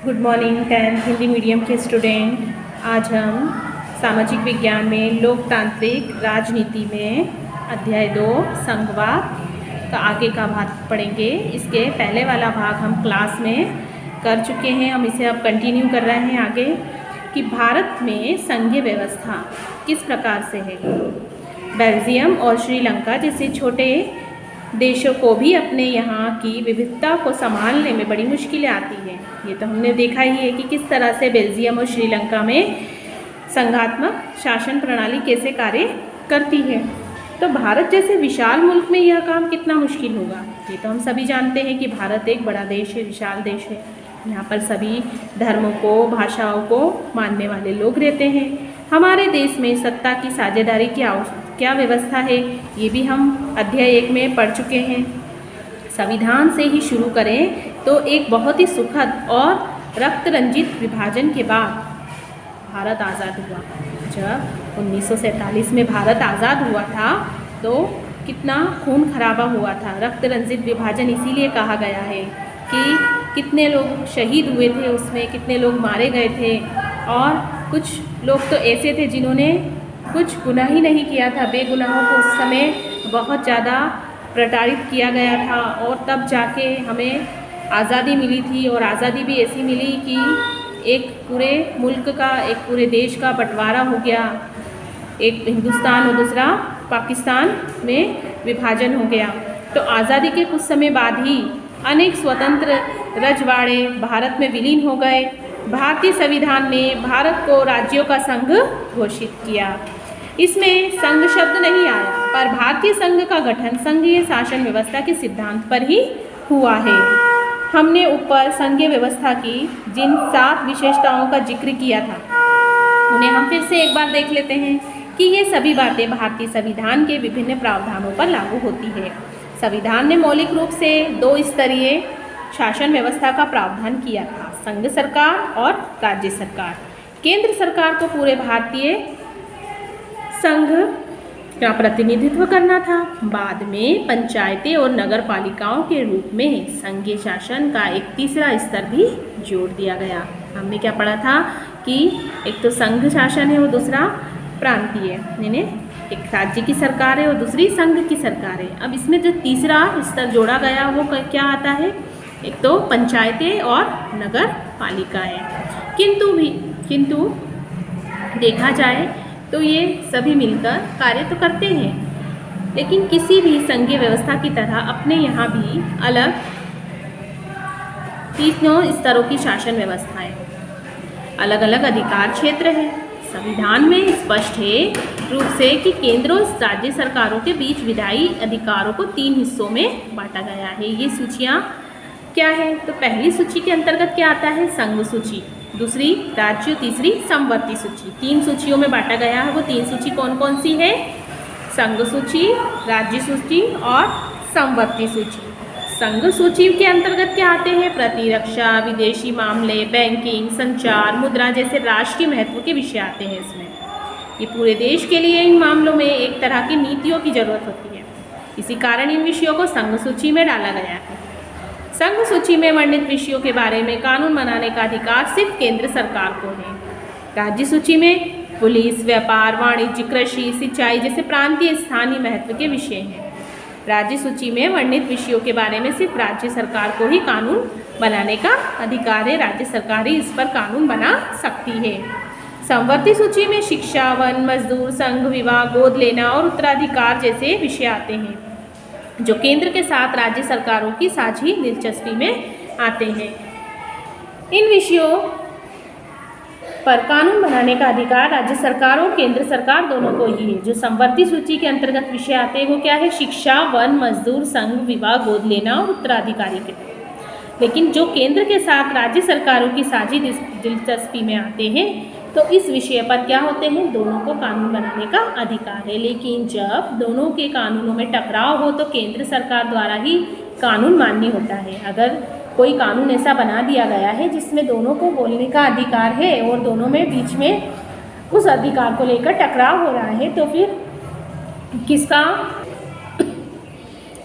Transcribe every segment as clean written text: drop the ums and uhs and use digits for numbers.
Good morning 10th Hindi medium के student. आज हम सामाजिक विज्ञान में लोकतांत्रिक राजनीति में अध्याय 2 संघवाद का आगे का भाग पढ़ेंगे। इसके पहले वाला भाग हम क्लास में कर चुके हैं, हम इसे अब कंटिन्यू कर रहे हैं आगे कि भारत में संघीय व्यवस्था किस प्रकार से है। बेल्जियम और श्रीलंका जैसे छोटे देशों को भी अपने यहाँ की विविधता को संभालने में बड़ी मुश्किलें आती हैं। ये तो हमने देखा ही है कि किस तरह से बेल्जियम और श्रीलंका में संघात्मक शासन प्रणाली कैसे कार्य करती है। तो भारत जैसे विशाल मुल्क में यह काम कितना मुश्किल होगा। ये तो हम सभी जानते हैं कि भारत एक बड़ा देश है, विशाल देश है। यहाँ पर सभी धर्मों को, भाषाओं को मानने वाले लोग रहते हैं। हमारे देश में सत्ता की साझेदारी की क्या व्यवस्था है, ये भी हम अध्याय 1 में पढ़ चुके हैं। संविधान से ही शुरू करें तो एक बहुत ही सुखद और रक्त रंजित विभाजन के बाद भारत आज़ाद हुआ। जब 1947 में भारत आज़ाद हुआ था तो कितना खून खराबा हुआ था। रक्त रंजित विभाजन इसीलिए कहा गया है कि कितने लोग शहीद हुए थे, उसमें कितने लोग मारे गए थे और कुछ लोग तो ऐसे थे जिन्होंने कुछ गुनाह ही नहीं किया था। बेगुनाहों को उस समय बहुत ज़्यादा प्रताड़ित किया गया था और तब जाके हमें आज़ादी मिली थी। और आज़ादी भी ऐसी मिली कि एक पूरे मुल्क का, एक पूरे देश का बंटवारा हो गया। एक हिंदुस्तान और दूसरा पाकिस्तान में विभाजन हो गया। तो आज़ादी के कुछ समय बाद ही अनेक स्वतंत्र रजवाड़े भारत में विलीन हो गए। भारतीय संविधान ने भारत को राज्यों का संघ घोषित किया। इसमें संघ शब्द नहीं आया, पर भारतीय संघ का गठन संघीय शासन व्यवस्था के सिद्धांत पर ही हुआ है। हमने ऊपर संघीय व्यवस्था की जिन 7 विशेषताओं का जिक्र किया था, उन्हें हम फिर से एक बार देख लेते हैं कि ये सभी बातें भारतीय संविधान के विभिन्न प्रावधानों पर लागू होती है। संविधान ने मौलिक रूप से 2 स्तरीय शासन व्यवस्था का प्रावधान किया था, संघ सरकार और राज्य सरकार। केंद्र सरकार को पूरे भारतीय संघ का प्रतिनिधित्व करना था। बाद में पंचायतें और नगर पालिकाओं के रूप में संघीय शासन का एक तीसरा स्तर भी जोड़ दिया गया। हमने क्या पढ़ा था कि एक तो संघ शासन है और दूसरा प्रांतीय, यानी एक राज्य की सरकार है और दूसरी संघ की सरकार है। अब इसमें जो तीसरा स्तर जोड़ा गया वो क्या आता है, एक तो पंचायतें और नगर पालिकाएँ। किंतु देखा जाए तो ये सभी मिलकर कार्य तो करते हैं, लेकिन किसी भी संघीय व्यवस्था की तरह अपने यहाँ भी अलग 3 स्तरों की शासन व्यवस्था है, अलग अलग अधिकार क्षेत्र है। संविधान में स्पष्ट है रूप से कि केंद्र और राज्य सरकारों के बीच विधायी अधिकारों को 3 हिस्सों में बांटा गया है। ये सूचियाँ क्या है, तो पहली सूची के अंतर्गत क्या आता है, संघ सूची, दूसरी राज्य, तीसरी समवर्ती सूची। 3 सूचियों में बांटा गया है। वो 3 सूची कौन कौन सी है, संघ सूची, राज्य सूची और समवर्ती सूची। संघ सूची के अंतर्गत क्या आते हैं, प्रतिरक्षा, विदेशी मामले, बैंकिंग, संचार, मुद्रा जैसे राष्ट्रीय महत्व के विषय आते हैं। इसमें ये पूरे देश के लिए इन मामलों में एक तरह की नीतियों की जरूरत होती है। इसी कारण इन विषयों को संघ सूची में डाला गया है। संघ सूची में वर्णित विषयों के बारे में कानून बनाने का अधिकार सिर्फ केंद्र सरकार को है। राज्य सूची में पुलिस, व्यापार, वाणिज्य, कृषि, सिंचाई जैसे प्रांतीय स्थानीय महत्व के विषय हैं। राज्य सूची में वर्णित विषयों के बारे में सिर्फ राज्य सरकार को ही कानून बनाने का अधिकार है। राज्य सरकार ही इस पर कानून बना सकती है। समवर्ती सूची में शिक्षा, वन, मजदूर, संघ, विवाह, गोद लेना और उत्तराधिकार जैसे विषय आते हैं, जो केंद्र के साथ राज्य सरकारों की साझी दिलचस्पी में आते हैं। इन विषयों पर कानून बनाने का अधिकार राज्य सरकार और केंद्र सरकार दोनों को ही है। जो समवर्ती सूची के अंतर्गत विषय आते हैं वो क्या है, शिक्षा, वन, मजदूर, संघ, विवाह, गोद लेना और उत्तराधिकारी के। लेकिन जो केंद्र के साथ राज्य सरकारों की साझी दिलचस्पी में आते हैं तो इस विषय पर क्या होते हैं, दोनों को कानून बनाने का अधिकार है। लेकिन जब दोनों के कानूनों में टकराव हो तो केंद्र सरकार द्वारा ही कानून मान्य होता है। अगर कोई कानून ऐसा बना दिया गया है जिसमें दोनों को बोलने का अधिकार है और दोनों में बीच में उस अधिकार को लेकर टकराव हो रहा है, तो फिर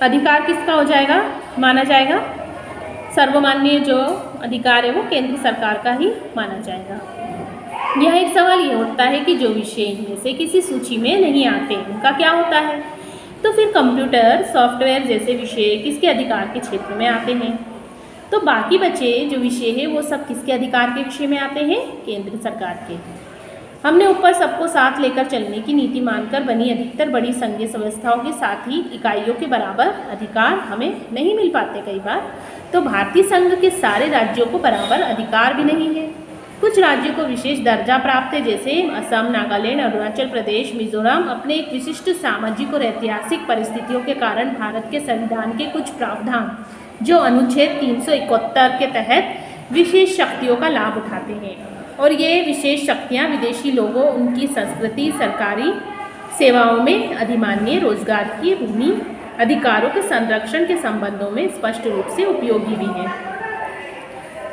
अधिकार किसका हो जाएगा, माना जाएगा, सर्वमान्य जो अधिकार है वो केंद्र सरकार का ही माना जाएगा। यह एक सवाल ये उठता है कि जो विषय इनमें से किसी सूची में नहीं आते उनका क्या होता है? तो फिर कंप्यूटर सॉफ्टवेयर जैसे विषय किसके अधिकार के क्षेत्र में आते हैं? तो बाकी बचे जो विषय है वो सब किसके अधिकार के विषय में आते हैं? केंद्र सरकार के। हमने ऊपर सबको साथ लेकर चलने की नीति मानकर बनी अधिकतर बड़ी संघीय व्यवस्थाओं के साथ ही इकाइयों के बराबर अधिकार हमें नहीं मिल पाते कई बार। तो भारतीय संघ के सारे राज्यों को बराबर अधिकार भी नहीं है। कुछ राज्यों को विशेष दर्जा प्राप्त है, जैसे असम, नागालैंड, अरुणाचल प्रदेश, मिजोरम अपने एक विशिष्ट सामाजिक और ऐतिहासिक परिस्थितियों के कारण भारत के संविधान के कुछ प्रावधान जो अनुच्छेद 371 के तहत विशेष शक्तियों का लाभ उठाते हैं, और ये विशेष शक्तियाँ विदेशी लोगों, उनकी संस्कृति, सरकारी सेवाओं में अधिमान्य रोजगार की भूमि अधिकारों के संरक्षण के संबंधों में स्पष्ट रूप से उपयोगी भी हैं।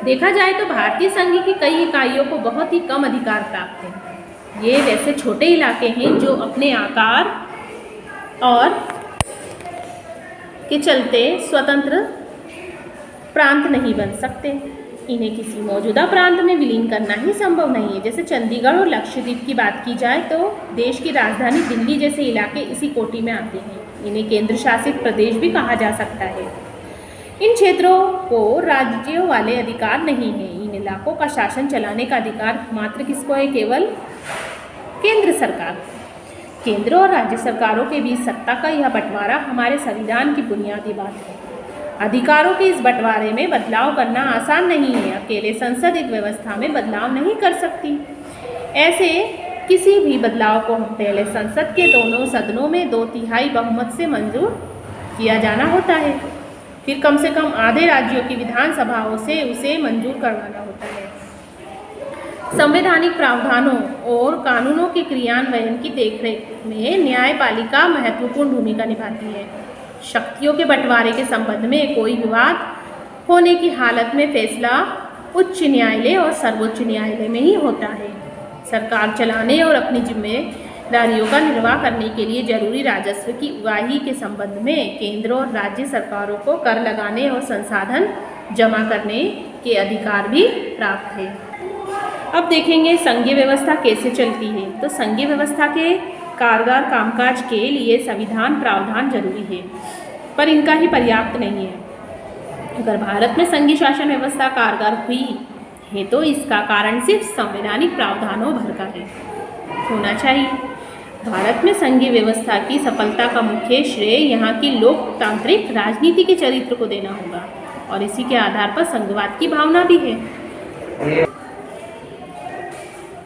देखा जाए तो भारतीय संघ की कई इकाइयों को बहुत ही कम अधिकार प्राप्त हैं। ये वैसे छोटे इलाके हैं जो अपने आकार और के चलते स्वतंत्र प्रांत नहीं बन सकते। इन्हें किसी मौजूदा प्रांत में विलीन करना ही संभव नहीं है। जैसे चंडीगढ़ और लक्षद्वीप की बात की जाए तो देश की राजधानी दिल्ली जैसे इलाके इसी कोटि में आते हैं। इन्हें केंद्र शासित प्रदेश भी कहा जा सकता है। इन क्षेत्रों को राज्यों वाले अधिकार नहीं है। इन इलाकों का शासन चलाने का अधिकार मात्र किसको है? केवल केंद्र सरकार। केंद्र और राज्य सरकारों के बीच सत्ता का यह बंटवारा हमारे संविधान की बुनियादी बात है। अधिकारों के इस बंटवारे में बदलाव करना आसान नहीं है। अकेले संसद एक व्यवस्था में बदलाव नहीं कर सकती। ऐसे किसी भी बदलाव को पहले संसद के दोनों सदनों में 2/3 बहुमत से मंजूर किया जाना होता है। फिर कम से कम आधे राज्यों की विधानसभाओं से उसे मंजूर करवाना होता है। संवैधानिक प्रावधानों और कानूनों के क्रियान्वयन की देखरेख में न्यायपालिका महत्वपूर्ण भूमिका निभाती है। शक्तियों के बंटवारे के संबंध में कोई विवाद होने की हालत में फैसला उच्च न्यायालय और सर्वोच्च न्यायालय में ही होता है। सरकार चलाने और अपनी जिम्मेदारियों का निर्वाह करने के लिए जरूरी राजस्व की उगाही के संबंध में केंद्र और राज्य सरकारों को कर लगाने और संसाधन जमा करने के अधिकार भी प्राप्त है। अब देखेंगे संघीय व्यवस्था कैसे चलती है। तो संघीय व्यवस्था के कारगर कामकाज के लिए संविधान प्रावधान जरूरी है, पर इनका ही पर्याप्त नहीं है। अगर भारत में संघीय शासन व्यवस्था कारगर हुई है तो इसका कारण सिर्फ संवैधानिक प्रावधानों भर का है होना चाहिए। भारत में संघीय व्यवस्था की सफलता का मुख्य श्रेय यहाँ की लोकतांत्रिक राजनीति के चरित्र को देना होगा, और इसी के आधार पर संघवाद की भावना भी है।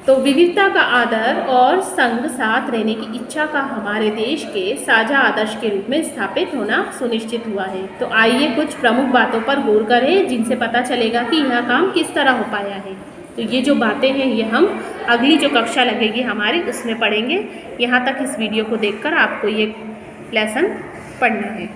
तो विविधता का आदर और संघ साथ रहने की इच्छा का हमारे देश के साझा आदर्श के रूप में स्थापित होना सुनिश्चित हुआ है। तो आइए कुछ प्रमुख बातों पर गौर करें जिनसे पता चलेगा कि यह काम किस तरह हो पाया है। तो ये जो बातें हैं ये हम अगली जो कक्षा लगेगी हमारी उसमें पढ़ेंगे। यहाँ तक इस वीडियो को देखकर आपको ये लेसन पढ़ना है।